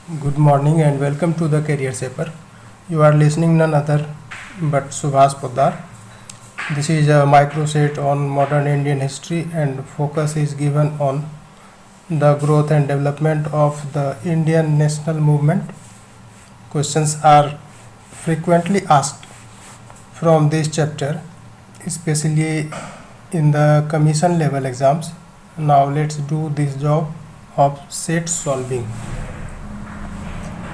Good morning and welcome to the Career Shaper. You are listening none other but Subhas Poddar. This is a microset on modern Indian history and focus is given on the growth and development of the Indian national movement. Questions are frequently asked from this chapter, especially in the commission level exams. Now let's do this job of set solving.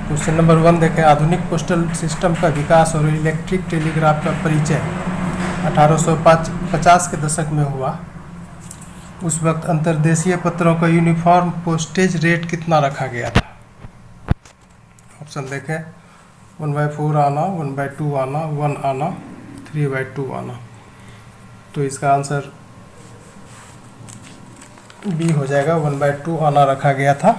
Question number 1 देखें। आधुनिक postal system का विकास और electric telegraph का परिचय 1850 के दशक में हुआ। उस वक्त अंतर्देशीय पत्रों का यूनिफॉर्म पोस्टेज रेट कितना रखा गया था? ऑप्शन देखें, 1/4 आना, 1/2 आना, 1 आना, 3/2 आना। तो इसका आंसर बी हो जाएगा, 1/2 आना रखा गया था।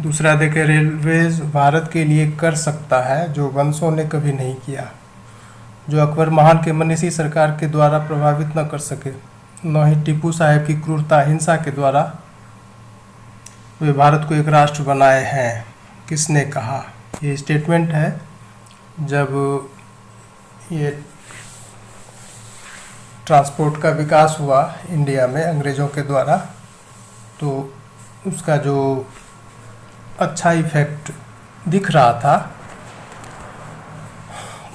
दूसरा देखें, रेलवेज भारत के लिए कर सकता है जो वंशों ने कभी नहीं किया, जो अकबर महान के मनीषी सरकार के द्वारा प्रभावित न कर सके, न ही टीपू साहब की क्रूरता हिंसा के द्वारा वे भारत को एक राष्ट्र बनाए हैं। किसने कहा? ये स्टेटमेंट है जब ये ट्रांसपोर्ट का विकास हुआ इंडिया में अंग्रेज़ों के द्वारा, तो उसका जो अच्छा इफेक्ट दिख रहा था,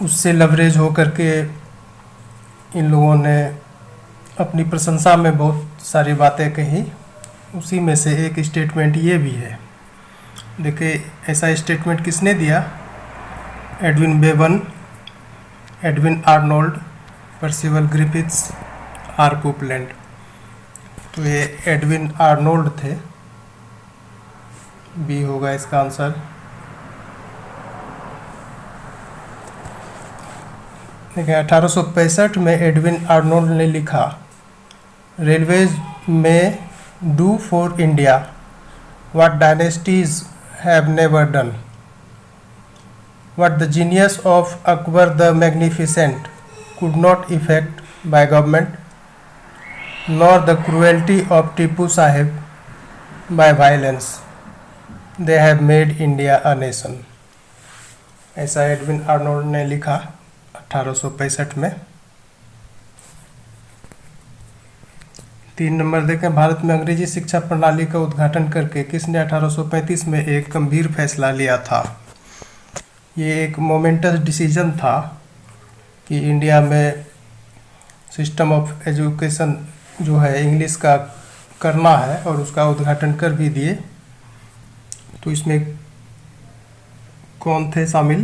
उससे लवरेज हो करके इन लोगों ने अपनी प्रशंसा में बहुत सारी बातें कही। उसी में से एक स्टेटमेंट ये भी है। देखिए, ऐसा स्टेटमेंट किसने दिया? Edwin Bevan, Edwin Arnold, Percival Griffiths, R Copeland. तो ये एडविन आर्नोल्ड थे। बी होगा इसका आंसर। देखिए, 1865 में एडविन आर्नोल्ड ने लिखा, रेलवेज में do for India what dynasties have never done, what the genius of Akbar the magnificent could not effect by government, nor the cruelty of Tipu Sahib by violence. They have made India a nation. ऐसा Edwin Arnold ने लिखा 1865 में। 3 number देखें, भारत में अंग्रेजी शिक्षा प्रणाली का उद्घाटन करके किसने 1835 में एक गंभीर फैसला लिया था? ये एक मोमेंटस डिसीजन था कि इंडिया में सिस्टम ऑफ एजुकेशन जो है इंग्लिश का करना है, और उसका उद्घाटन कर भी दिए। तो इसमें कौन थे शामिल?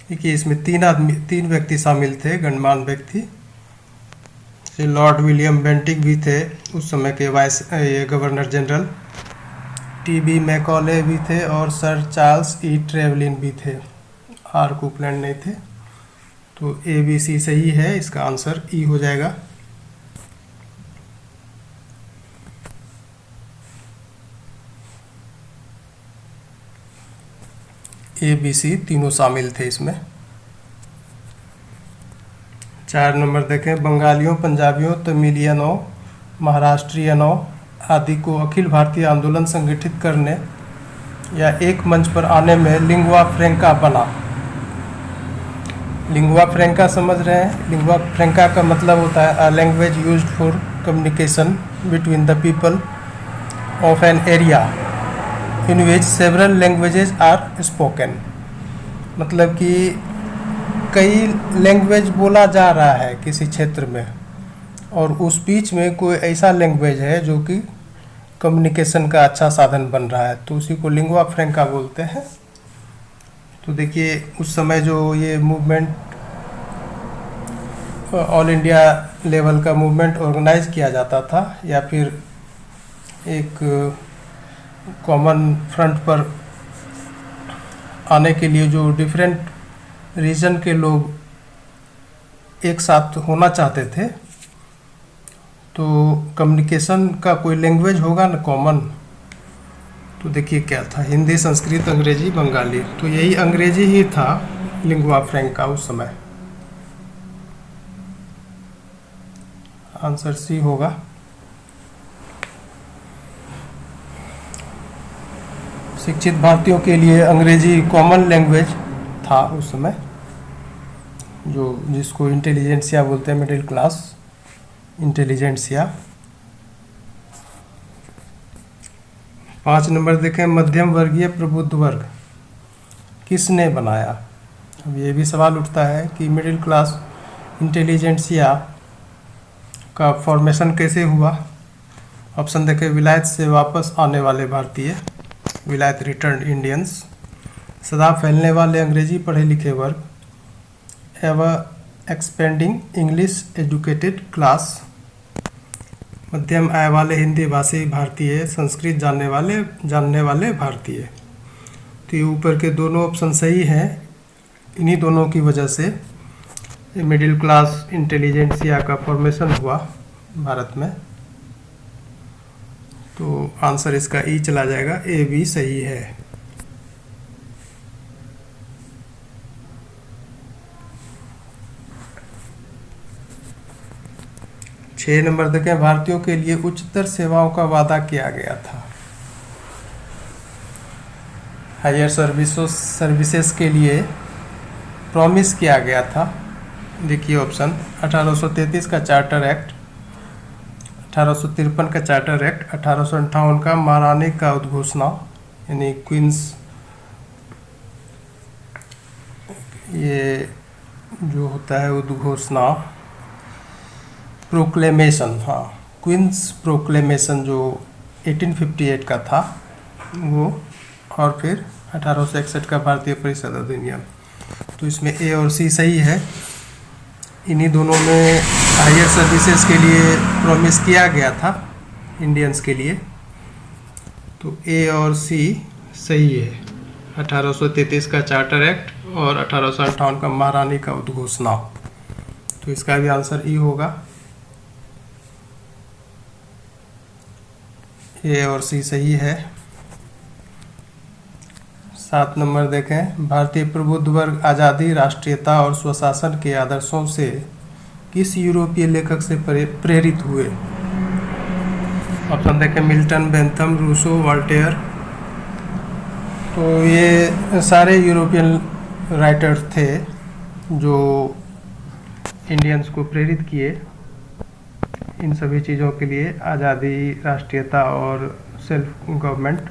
देखिए, इसमें 3 व्यक्ति शामिल थे, गणमान्य व्यक्ति। लॉर्ड विलियम बेंटिक भी थे, उस समय के ये गवर्नर जनरल। टी.बी. मैकॉले भी थे और सर चार्ल्स ई. ट्रेवलिन भी थे। आर कोपलैंड नहीं थे। तो ए बी सी सही है, इसका आंसर ई हो जाएगा। ए बी सी तीनों शामिल थे इसमें। 4 नंबर देखें, बंगालियों, पंजाबियों, तमिलियनों, महाराष्ट्रियनों आदि को अखिल भारतीय आंदोलन संगठित करने या एक मंच पर आने में लिंगुआ फ्रैंका बना। लिंगुआ फ्रैंका समझ रहे हैं? लिंगुआ फ्रैंका का मतलब होता है a language used for communication between the people of an area in which several languages are spoken. मतलब कि कई लैंग्वेज बोला जा रहा है किसी क्षेत्र में, और उस बीच में कोई ऐसा लैंग्वेज है जो कि कम्युनिकेशन का अच्छा साधन बन रहा है, तो उसी को लिंगुआ फ्रैंका बोलते हैं। तो देखिए, उस समय जो ये मूवमेंट ऑल इंडिया लेवल का मूवमेंट ऑर्गेनाइज किया जाता था, या फिर एक कॉमन फ्रंट पर आने के लिए जो डिफरेंट रीजन के लोग एक साथ होना चाहते थे, तो कम्युनिकेशन का कोई लैंग्वेज होगा ना कॉमन। तो देखिए क्या था, हिंदी, संस्कृत, अंग्रेजी, बंगाली। तो यही अंग्रेजी ही था लिंगुआ फ्रैंका उस समय। आंसर सी होगा। शिक्षित भारतीयों के लिए अंग्रेजी कॉमन लैंग्वेज था उस समय, जो जिसको इंटेलिजेंसिया बोलते हैं, मिडिल क्लास इंटेलिजेंसिया। 5 नंबर देखें, मध्यम वर्गीय प्रबुद्ध वर्ग किसने बनाया। अब ये भी सवाल उठता है कि मिडिल क्लास इंटेलिजेंसिया का फॉर्मेशन कैसे हुआ। ऑप्शन देखें, विलायत से वापस आने वाले भारतीय, विलायत रिटर्न इंडियंस, सदा फैलने वाले अंग्रेजी पढ़े लिखे वर्ग, एवं एक्सपेंडिंग इंग्लिश एजुकेटेड क्लास, मध्यम आय वाले हिंदी भाषी भारतीय, संस्कृत जानने वाले भारतीय। तो ये ऊपर के दोनों ऑप्शन सही हैं। इन्हीं दोनों की वजह से मिडिल क्लास इंटेलिजेंसिया का फॉर्मेशन हुआ भारत में। तो आंसर इसका ई चला जाएगा, ए भी सही है। 6 नंबर देखें, भारतीयों के लिए उच्चतर सेवाओं का वादा किया गया था। हायर सर्विसेज के लिए प्रॉमिस किया गया था। देखिए ऑप्शन, 1833 का चार्टर एक्ट, 1853 का चार्टर एक्ट, 1858 का महारानी का उद्घोषणा यानी क्वींस, ये जो होता है उद्घोषणा, प्रोक्लेमेशन, हाँ क्वींस प्रोक्लेमेशन जो 1858 का था वो, और फिर 1861 का भारतीय परिषद अधिनियम। तो इसमें ए और सी सही है। इन्हीं दोनों में हायर सर्विसेज के लिए प्रॉमिस किया गया था इंडियंस के लिए, तो ए और सी सही है। 1833 का चार्टर एक्ट और 1858 का महारानी का उद्घोषणा, तो इसका भी आंसर ई होगा। ए और सी सही है। 7 नंबर देखें, भारतीय प्रबुद्ध वर्ग आज़ादी, राष्ट्रीयता और स्वशासन के आदर्शों से किस यूरोपीय लेखक से प्रेरित हुए। ऑप्शन देखें, मिल्टन, बेंथम, रूसो, वॉल्टेयर। तो ये सारे यूरोपियन राइटर्स थे जो इंडियंस को प्रेरित किए इन सभी चीज़ों के लिए, आज़ादी, राष्ट्रीयता और सेल्फ गवर्नमेंट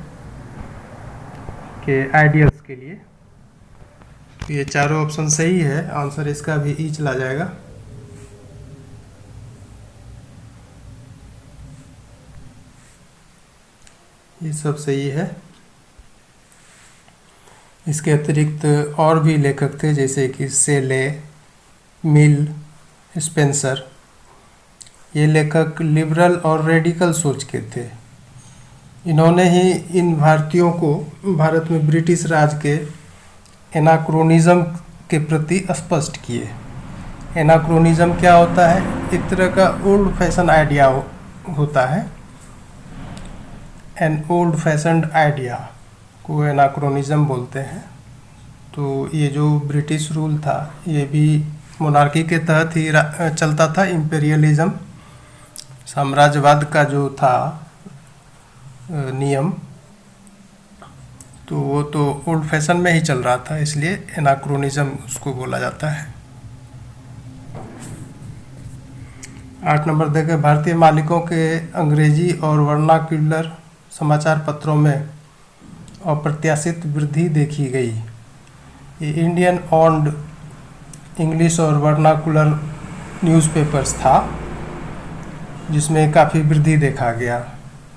के आइडियल्स के लिए। तो ये चारों ऑप्शन सही है। आंसर इसका भी ई चला जाएगा। ये सब सही है। इसके अतिरिक्त और भी लेखक थे जैसे कि सेले, मिल, स्पेंसर। ये लेखक लिबरल और रेडिकल सोच के थे। इन्होंने ही इन भारतीयों को भारत में ब्रिटिश राज के एनाक्रोनिज्म के प्रति स्पष्ट किए। एनाक्रोनिज्म क्या होता है? एक तरह का ओल्ड फैशन आइडिया होता है। एन ओल्ड फैशन्ड आइडिया को एनाक्रोनिज्म बोलते हैं। तो ये जो ब्रिटिश रूल था ये भी मोनार्की के तहत ही चलता था। इम्पेरियलिज्म, साम्राज्यवाद का जो था नियम, तो वो तो ओल्ड फैशन में ही चल रहा था, इसलिए एनाक्रोनिज्म उसको बोला जाता है। 8 नंबर देखें, भारतीय मालिकों के अंग्रेजी और वर्नाक्युलर समाचार पत्रों में अप्रत्याशित वृद्धि देखी गई। ये इंडियन ऑन्ड इंग्लिश और वर्नाकुलर न्यूज़पेपर्स था जिसमें काफ़ी वृद्धि देखा गया।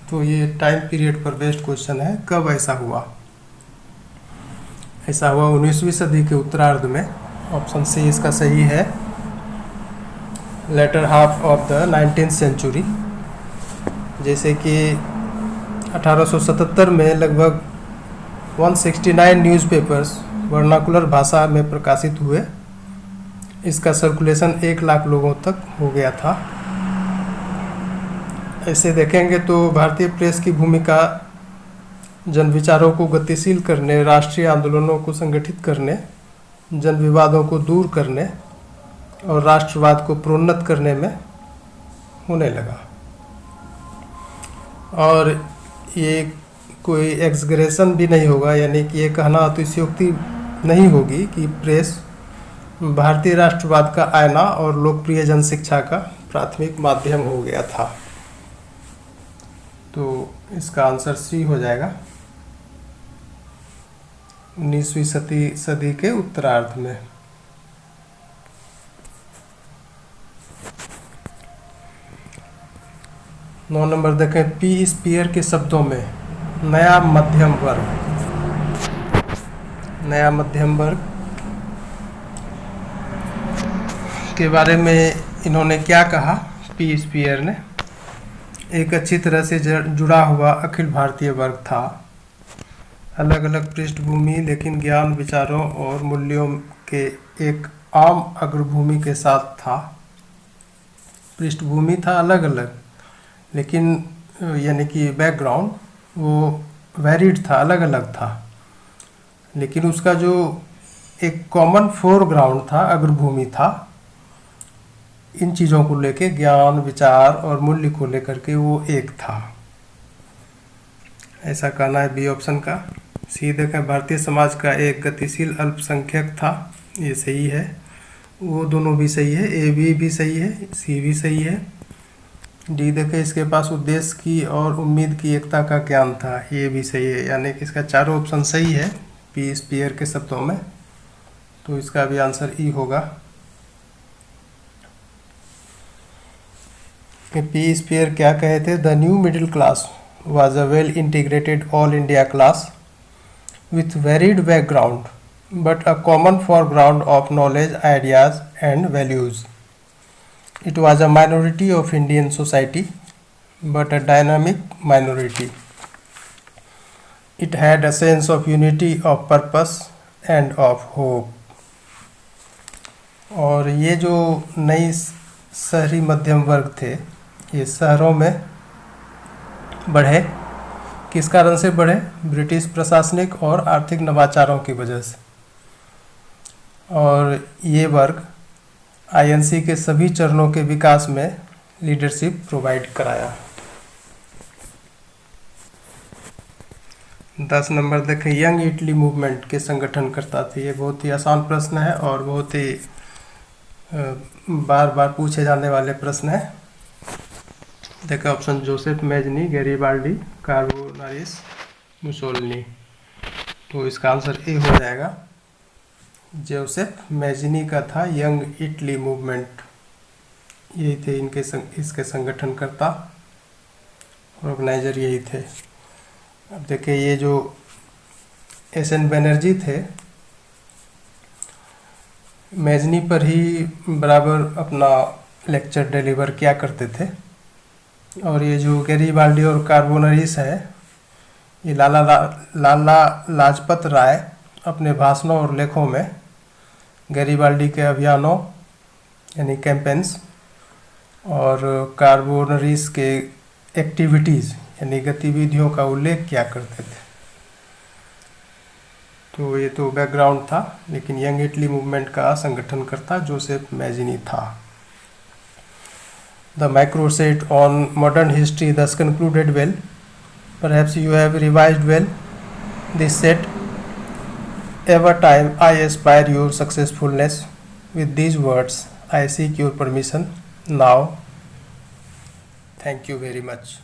तो ये टाइम पीरियड पर बेस्ड क्वेश्चन है, कब ऐसा हुआ? ऐसा हुआ 19वीं सदी के उत्तरार्ध में। ऑप्शन सी इसका सही है, latter half of the 19th century. जैसे कि 1877 में लगभग 169 न्यूज़पेपर्स वर्नाकुलर भाषा में प्रकाशित हुए। इसका सर्कुलेशन 1 लाख लोगों तक हो गया था। ऐसे देखेंगे तो भारतीय प्रेस की भूमिका जन विचारों को गतिशील करने, राष्ट्रीय आंदोलनों को संगठित करने, जन विवादों को दूर करने और राष्ट्रवाद को प्रोन्नत करने में होने लगा। और ये कोई एक्सग्रेशन भी नहीं होगा, यानी कि ये कहना अतिशयोक्ति नहीं होगी कि प्रेस भारतीय राष्ट्रवाद का आईना और लोकप्रिय जनशिक्षा का प्राथमिक माध्यम हो गया था। तो इसका आंसर सी हो जाएगा 19वीं सदी के उत्तरार्ध में। 9 नंबर देखें, पी स्पीयर के शब्दों में नया मध्यम वर्ग। नया मध्यम वर्ग के बारे में इन्होंने क्या कहा? पी स्पीयर ने, एक अच्छी तरह से जुड़ा हुआ अखिल भारतीय वर्ग था, अलग अलग पृष्ठभूमि लेकिन ज्ञान, विचारों और मूल्यों के एक आम अग्रभूमि के साथ था। पृष्ठभूमि था अलग अलग, लेकिन यानी कि बैकग्राउंड वो वेरिड था, अलग अलग था, लेकिन उसका जो एक कॉमन फोरग्राउंड था, अग्रभूमि था, इन चीज़ों को लेके, ज्ञान, विचार और मूल्य को लेकर के वो एक था। ऐसा कहना है बी ऑप्शन का। सी देखें, भारतीय समाज का एक गतिशील अल्पसंख्यक था, ये सही है। वो दोनों भी सही है, ए बी भी सही है, सी भी सही है। डी देखें, इसके पास उद्देश्य की और उम्मीद की एकता का ज्ञान था, ये भी सही है, यानी कि इसका चारों ऑप्शन सही है पी स्पीयर के शब्दों में। तो इसका भी आंसर ई होगा। पी स्पीयर क्या कहे थे? The new middle class was a well integrated all India class with varied background but a common foreground of knowledge, ideas and values. It was a minority of Indian society but a dynamic minority. It had a sense of unity, of purpose and of hope. और ये जो नई शहरी मध्यम वर्ग थे, ये शहरों में बढ़े। किस कारण से बढ़े? ब्रिटिश प्रशासनिक और आर्थिक नवाचारों की वजह से। और ये वर्ग आईएनसी के सभी चरणों के विकास में लीडरशिप प्रोवाइड कराया। 10 नंबर देखें, यंग इटली मूवमेंट के संगठनकर्ता थे। ये बहुत ही आसान प्रश्न है और बहुत ही बार बार पूछे जाने वाले प्रश्न है। देखा option Joseph Mazzini, Garibaldi, Carbonaris, Mussolini. तो इसका आंसर ए हो जाएगा। जोसेफ मैजनी का था यंग इटली मूवमेंट, यही थे इसके संगठनकर्ता, ऑर्गेनाइजर यही थे। अब देखिए, ये जो एस.एन. बनर्जी थे, मैजनी पर ही बराबर अपना लेक्चर डिलीवर किया करते थे। और ये जो गैरिबाल्डी और कार्बोनरिस है, ये लाला लाजपत राय अपने भाषणों और लेखों में गैरिबाल्डी के अभियानों यानी कैंपेन्स और कार्बोनरिस के एक्टिविटीज़ यानी गतिविधियों का उल्लेख किया करते थे। तो ये तो बैकग्राउंड था, लेकिन यंग इटली मूवमेंट का संगठनकर्ता जोसेफ मैजनी था। The microset on modern history thus concluded well. Perhaps you have revised well this set. Ever time I aspire your successfulness. With these words, I seek your permission now. Thank you very much.